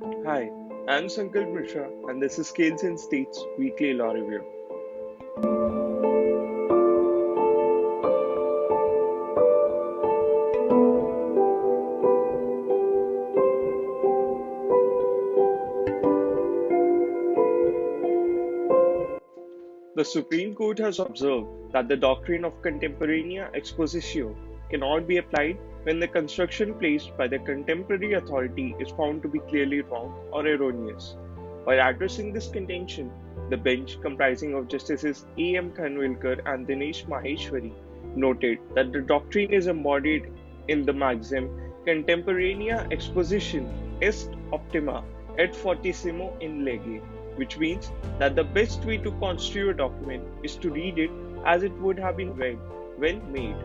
Hi, I'm Sankalp Mishra, and this is Scales and States Weekly Law Review. The Supreme Court has observed that the doctrine of contemporanea expositio cannot be applied when the construction placed by the contemporary authority is found to be clearly wrong or erroneous. While addressing this contention, the bench, comprising of Justices A. M. Khanwilkar and Dinesh Maheshwari, noted that the doctrine is embodied in the maxim contemporanea exposition est optima et fortissimo in lege, which means that the best way to construe a document is to read it as it would have been read when made.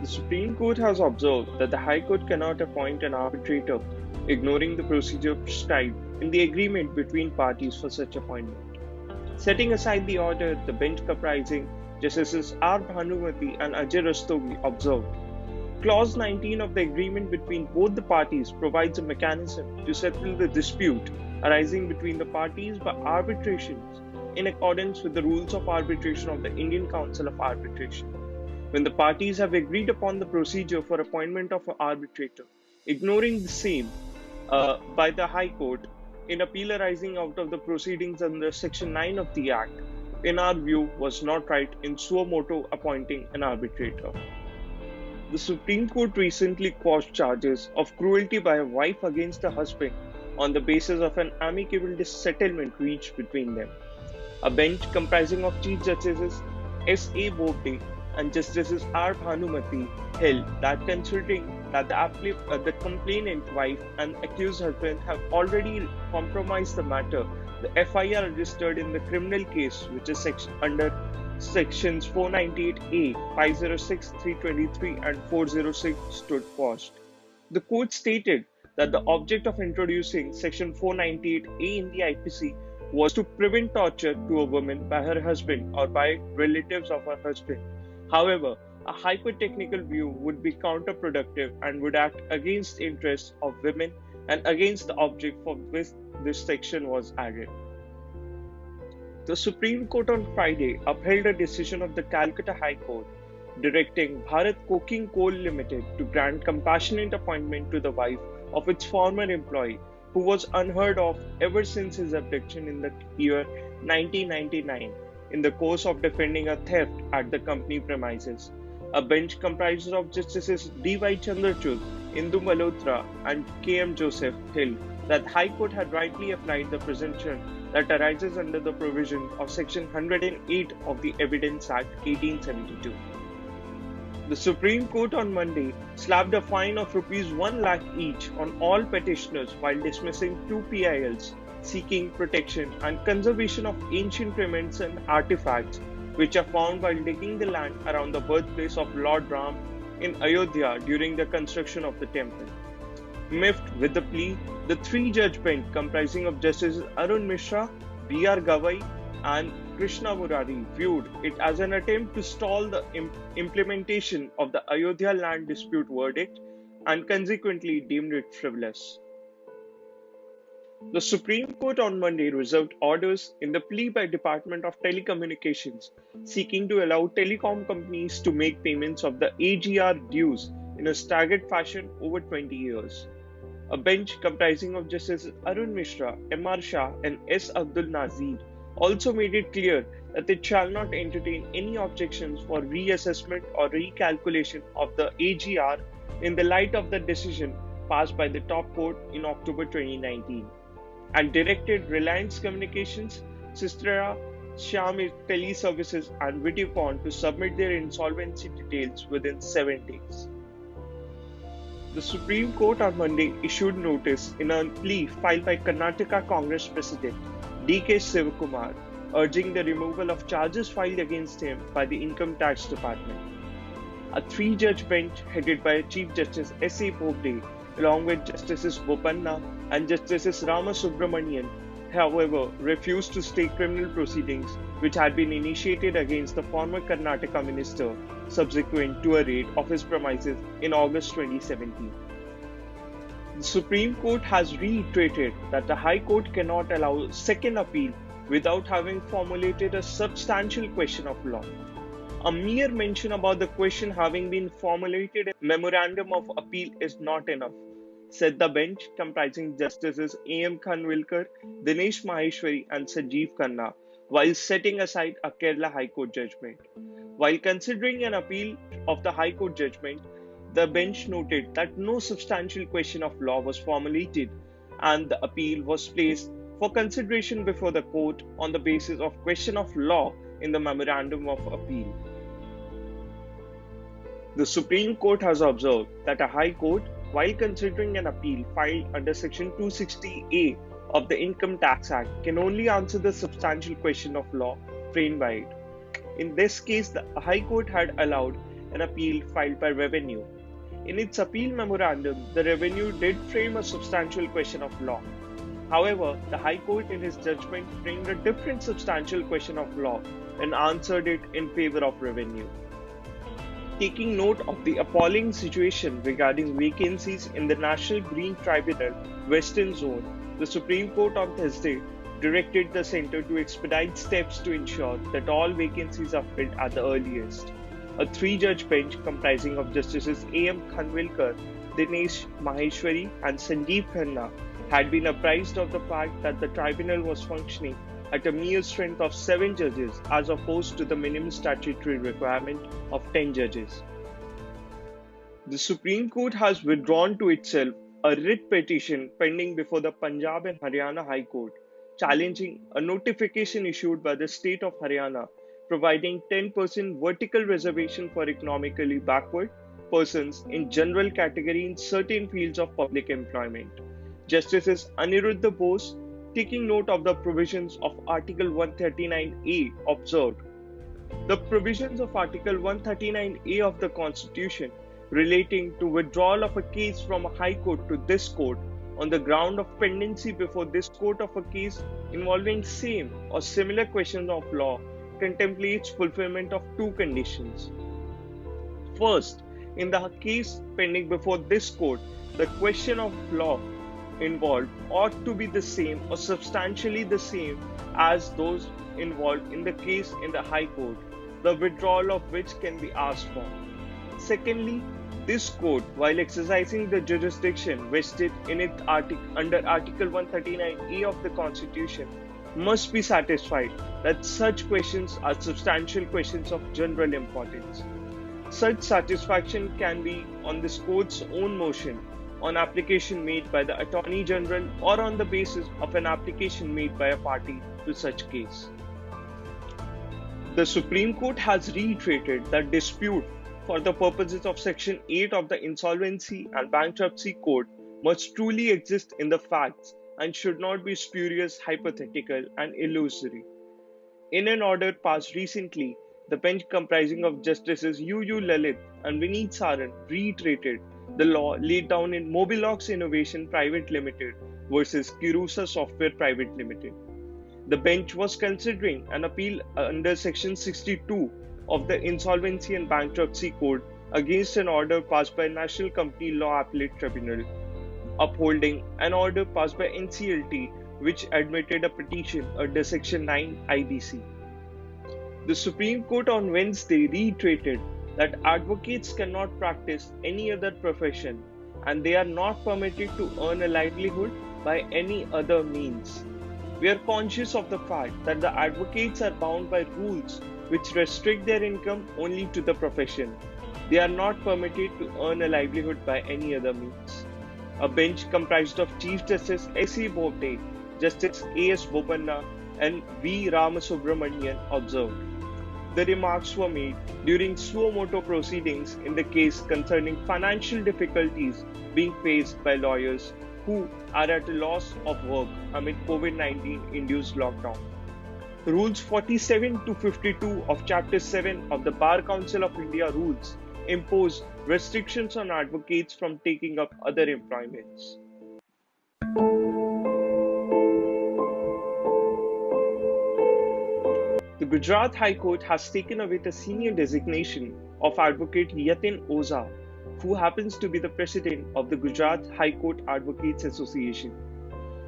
The Supreme Court has observed that the High Court cannot appoint an arbitrator, ignoring the procedure prescribed in the agreement between parties for such appointment. Setting aside the order, the bench comprising Justices R. Bhanumati and Ajay Rastogi observed Clause 19 of the agreement between both the parties provides a mechanism to settle the dispute arising between the parties by arbitrations in accordance with the rules of arbitration of the Indian Council of Arbitration. When the parties have agreed upon the procedure for appointment of an arbitrator, ignoring the same by the High Court in appeal arising out of the proceedings under Section 9 of the Act, in our view, was not right in suo motu appointing an arbitrator. The Supreme Court recently quashed charges of cruelty by a wife against a husband on the basis of an amicable settlement reached between them. A bench comprising of Chief Justices S. A. Bobde and Justices R. Bhanumati held that considering that the complainant wife and accused husband have already compromised the matter, the FIR registered in the criminal case, which is under Sections 498A, 506, 323, and 406, stood quashed. The court stated that the object of introducing Section 498A in the IPC was to prevent torture to a woman by her husband or by relatives of her husband. However, a hyper-technical view would be counterproductive and would act against the interests of women and against the object for which this section was added. The Supreme Court on Friday upheld a decision of the Calcutta High Court directing Bharat Coking Coal Limited to grant compassionate appointment to the wife of its former employee, who was unheard of ever since his abduction in the year 1999 in the course of defending a theft at the company premises. A bench comprised of Justices D. Y. Chandrachud, Indu Malhotra, and K. M. Joseph held that High Court had rightly applied the presumption that arises under the provision of Section 108 of the Evidence Act 1872. The Supreme Court on Monday slapped a fine of Rs 1 lakh each on all petitioners while dismissing two PILs seeking protection and conservation of ancient remains and artifacts which are found while digging the land around the birthplace of Lord Ram in Ayodhya during the construction of the temple. Miffed with the plea, the three-judge bench comprising of Justices Arun Mishra, B. R. Gavai, and Krishna Murari viewed it as an attempt to stall the implementation of the Ayodhya land dispute verdict and consequently deemed it frivolous. The Supreme Court on Monday reserved orders in the plea by Department of Telecommunications seeking to allow telecom companies to make payments of the AGR dues in a staggered fashion over 20 years. A bench comprising of Justices Arun Mishra, M. R. Shah, and S. Abdul Nazir also made it clear that it shall not entertain any objections for reassessment or recalculation of the AGR in the light of the decision passed by the top court in October 2019, and directed Reliance Communications, Sistera, Xiaomi Teleservices, and Videocon to submit their insolvency details within 7 days. The Supreme Court on Monday issued notice in a plea filed by Karnataka Congress President D.K. Sivakumar, urging the removal of charges filed against him by the Income Tax Department. A three-judge bench headed by Chief Justice S. A. Bobde, along with Justices Bopanna and Justices Rama Subramanian, however, refused to stay criminal proceedings which had been initiated against the former Karnataka minister subsequent to a raid of his premises in August 2017. The Supreme Court has reiterated that the High Court cannot allow second appeal without having formulated a substantial question of law. A mere mention about the question having been formulated in Memorandum of Appeal is not enough, said the bench comprising Justices A.M. Khanwilkar, Dinesh Maheshwari, and Sanjeev Khanna, while setting aside a Kerala High Court judgment. While considering an appeal of the High Court judgment, the bench noted that no substantial question of law was formulated and the appeal was placed for consideration before the court on the basis of question of law in the Memorandum of Appeal. The Supreme Court has observed that a High Court, while considering an appeal filed under Section 260A of the Income Tax Act, can only answer the substantial question of law framed by it. In this case, the High Court had allowed an appeal filed by Revenue. In its appeal memorandum, the Revenue did frame a substantial question of law. However, the High Court in its judgment framed a different substantial question of law and answered it in favor of Revenue. Taking note of the appalling situation regarding vacancies in the National Green Tribunal Western Zone, the Supreme Court on Thursday directed the centre to expedite steps to ensure that all vacancies are filled at the earliest. A three-judge bench comprising of Justices A.M. Khanwilkar, Dinesh Maheshwari, and Sanjeev Khanna had been apprised of the fact that the tribunal was functioning at a mere strength of 7 judges as opposed to the minimum statutory requirement of 10 judges. The Supreme Court has withdrawn to itself a writ petition pending before the Punjab and Haryana High Court, challenging a notification issued by the state of Haryana providing 10% vertical reservation for economically backward persons in general category in certain fields of public employment. Justices Aniruddha Bose, taking note of the provisions of Article 139A, observed, the provisions of Article 139A of the Constitution relating to withdrawal of a case from a High Court to this court on the ground of pendency before this court of a case involving same or similar questions of law contemplates fulfillment of two conditions. First, in the case pending before this court, the question of law involved ought to be the same or substantially the same as those involved in the case in the High Court, the withdrawal of which can be asked for. Secondly, this court, while exercising the jurisdiction vested in it under Article 139A of the Constitution, must be satisfied that such questions are substantial questions of general importance. Such satisfaction can be on this court's own motion, on application made by the Attorney General, or on the basis of an application made by a party to such case. The Supreme Court has reiterated that dispute for the purposes of Section 8 of the Insolvency and Bankruptcy Code must truly exist in the facts and should not be spurious, hypothetical, and illusory. In an order passed recently, the bench comprising of Justices U. Lalit and Vineet Saran reiterated the law laid down in Mobilox Innovation Private Limited versus Kirusa Software Private Limited. The bench was considering an appeal under Section 62 of the Insolvency and Bankruptcy Code against an order passed by National Company Law Appellate Tribunal, upholding an order passed by NCLT which admitted a petition under Section 9 IBC. The Supreme Court on Wednesday reiterated that advocates cannot practice any other profession and they are not permitted to earn a livelihood by any other means. We are conscious of the fact that the advocates are bound by rules which restrict their income only to the profession. They are not permitted to earn a livelihood by any other means. A bench comprised of Chief Justice S.A. Bobde, Justice A.S. Bopanna, and V. Ramasubramanian observed. The remarks were made during suo motu proceedings in the case concerning financial difficulties being faced by lawyers who are at a loss of work amid COVID-19 induced lockdown. Rules 47 to 52 of Chapter 7 of the Bar Council of India rules impose restrictions on advocates from taking up other employments. The Gujarat High Court has taken away the senior designation of Advocate Yatin Oza who happens to be the president of the Gujarat High Court Advocates Association.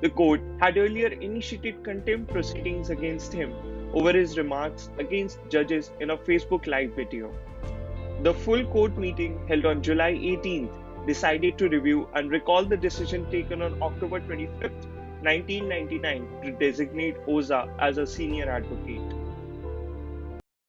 The court had earlier initiated contempt proceedings against him over his remarks against judges in a Facebook Live video. The full court meeting held on July 18th decided to review and recall the decision taken on October 25th, 1999 to designate Oza as a senior advocate.